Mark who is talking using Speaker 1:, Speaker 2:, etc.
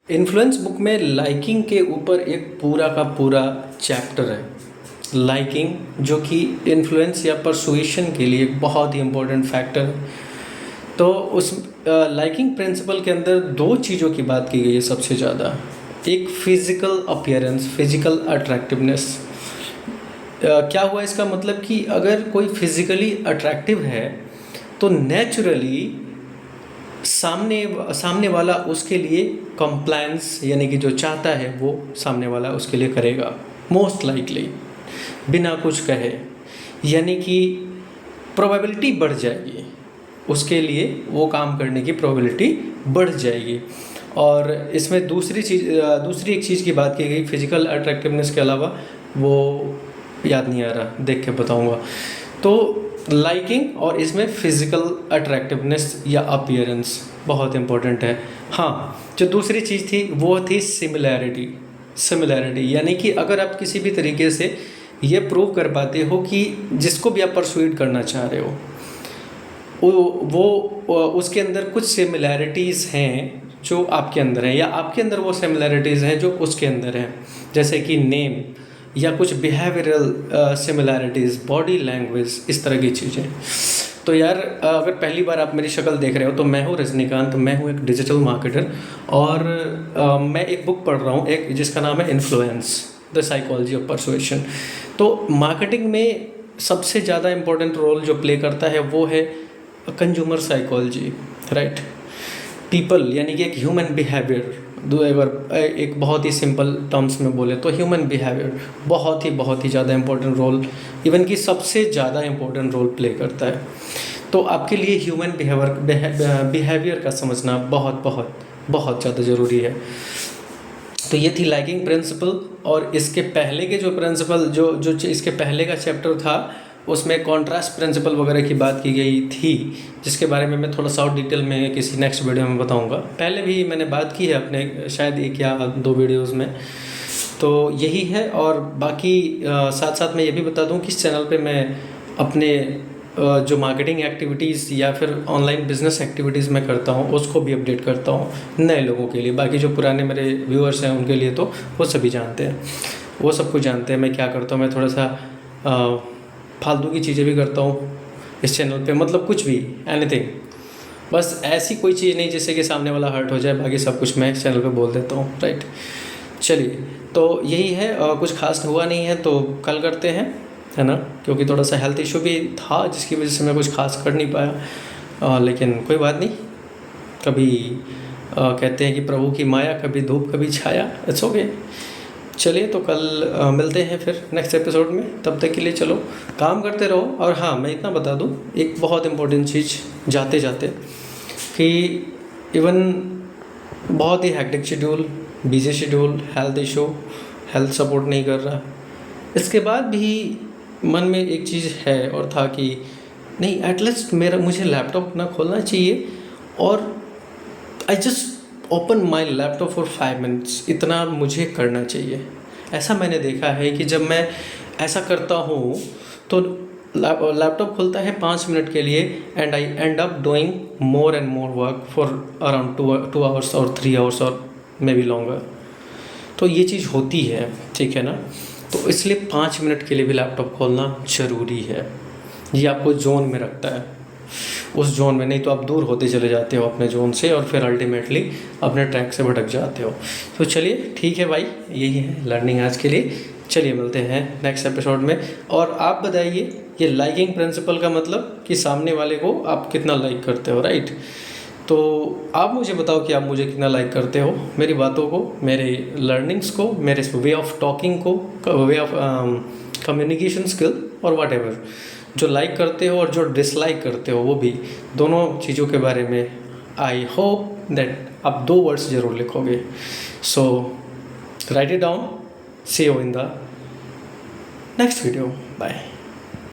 Speaker 1: Influence book में liking के ऊपर एक पूरा का पूरा चैप्टर है। लाइकिंग जो कि इन्फ्लुएंस या परसुएशन के लिए एक बहुत ही इम्पोर्टेंट फैक्टर है। तो उस लाइकिंग प्रिंसिपल के अंदर दो चीज़ों की बात की गई है सबसे ज़्यादा। एक फिज़िकल अपीयरेंस, फिज़िकल अट्रैक्टिवनेस। क्या हुआ इसका मतलब कि अगर कोई फिज़िकली अट्रैक्टिव है तो नेचुरली सामने वाला उसके लिए कंप्लायंस यानी कि जो चाहता है वो सामने वाला उसके लिए करेगा, मोस्ट लाइकली बिना कुछ कहे। यानी कि प्रोबेबिलिटी बढ़ जाएगी, उसके लिए वो काम करने की प्रोबेबिलिटी बढ़ जाएगी। और इसमें दूसरी एक चीज़ की बात की गई फिज़िकल अट्रैक्टिवनेस के अलावा, वो याद नहीं आ रहा, देख के बताऊँगा। तो लाइकिंग और इसमें फिज़िकल अट्रैक्टिवनेस या अपीयरेंस बहुत इम्पोर्टेंट है। हाँ, जो दूसरी चीज़ थी वो थी सिमिलैरिटी। यानी कि अगर आप किसी भी तरीके से ये प्रूव कर पाते हो कि जिसको भी आप परसुएड करना चाह रहे हो वो उसके अंदर कुछ सिमिलैरिटीज़ हैं जो आपके अंदर हैं, या आपके अंदर वो सिमिलैरिटीज़ हैं जो उसके अंदर हैं, जैसे कि नेम या कुछ बिहेवियरल सिमिलैरिटीज़, बॉडी लैंग्वेज, इस तरह की चीज़ें। तो यार अगर पहली बार आप मेरी शक्ल देख रहे हो तो मैं हूँ रजनीकांत, मैं हूँ एक डिजिटल मार्केटर और मैं एक बुक पढ़ रहा हूँ एक जिसका नाम है influence the psychology of persuasion. तो मार्केटिंग में सबसे ज़्यादा इम्पोर्टेंट रोल जो प्ले करता है वो है कंज्यूमर साइकोलॉजी, राइट। पीपल यानी कि एक ह्यूमन बिहेवियर, अगर एक बहुत ही सिंपल टर्म्स में बोले तो ह्यूमन बिहेवियर बहुत ही ज़्यादा इम्पोर्टेंट रोल, इवन कि सबसे ज़्यादा इम्पोर्टेंट रोल प्ले करता है। तो आपके लिए ह्यूमन बिहेवियर का समझना बहुत ज़्यादा ज़रूरी है। तो ये थी लाइकिंग प्रिंसिपल। और इसके पहले के जो प्रिंसिपल जो इसके पहले का चैप्टर था उसमें कॉन्ट्रास्ट प्रिंसिपल वगैरह की बात की गई थी, जिसके बारे में मैं थोड़ा सा और डिटेल में किसी नेक्स्ट वीडियो में बताऊंगा। पहले भी मैंने बात की है अपने शायद 1 या 2 वीडियोस में। तो यही है। और बाकी साथ साथ मैं ये भी बता दूं कि इस चैनल पे मैं अपने जो मार्केटिंग एक्टिविटीज़ या फिर ऑनलाइन बिजनेस एक्टिविटीज़ मैं करता हूँ उसको भी अपडेट करता हूँ नए लोगों के लिए। बाकी जो पुराने मेरे व्यूअर्स हैं उनके लिए तो वो सभी जानते हैं, वो सब कुछ जानते हैं मैं क्या करता हूँ। मैं थोड़ा सा फालतू की चीज़ें भी करता हूँ इस चैनल पे, मतलब कुछ भी, एनीथिंग, बस ऐसी कोई चीज़ नहीं जिससे कि सामने वाला हर्ट हो जाए। बाकी सब कुछ मैं इस चैनल पे बोल देता हूँ, राइट। चलिए, तो यही है। कुछ खास हुआ नहीं है तो कल करते हैं, है ना, क्योंकि थोड़ा सा हेल्थ इशू भी था जिसकी वजह से मैं कुछ खास कर नहीं पाया। लेकिन कोई बात नहीं, कभी कहते हैं कि प्रभु की माया, कभी धूप कभी छाया, इट्स ओके। चलिए, तो कल मिलते हैं फिर नेक्स्ट एपिसोड में। तब तक के लिए चलो काम करते रहो। और हाँ, मैं इतना बता दूँ एक बहुत इम्पोर्टेंट चीज़ जाते जाते, कि इवन बहुत ही hectic schedule, busy schedule, health issue, health support नहीं कर रहा, इसके बाद भी मन में एक चीज़ है और था कि नहीं, एटलीस्ट मुझे लैपटॉप ना खोलना चाहिए और I just open my laptop for 5 minutes, इतना मुझे करना चाहिए। ऐसा मैंने देखा है कि जब मैं ऐसा करता हूँ तो लैपटॉप खुलता है 5 मिनट के लिए and I and up doing more and more work for around 2 hours और 3 आवर्स और मे बी लॉन्गर। तो ये चीज़ होती है, ठीक है ना। तो इसलिए 5 मिनट के लिए भी लैपटॉप खोलना ज़रूरी है। ये आपको जोन में रखता है, उस जोन में, नहीं तो आप दूर होते चले जाते हो अपने जोन से और फिर अल्टीमेटली अपने ट्रैक से भटक जाते हो। तो चलिए ठीक है भाई, यही है लर्निंग आज के लिए। चलिए मिलते हैं नेक्स्ट एपिसोड में। और आप बताइए, ये लाइकिंग प्रिंसिपल का मतलब कि सामने वाले को आप कितना लाइक करते हो, राइट। तो आप मुझे बताओ कि आप मुझे कितना लाइक करते हो, मेरी बातों को, मेरे लर्निंग्स को, मेरे वे ऑफ टॉकिंग को, वे ऑफ कम्युनिकेशन स्किल और वट एवर। जो लाइक करते हो और जो डिसलाइक करते हो वो भी, दोनों चीज़ों के बारे में आई होप दैट आप 2 वर्ड्स ज़रूर लिखोगे। So write it down. See you in the next video. Bye.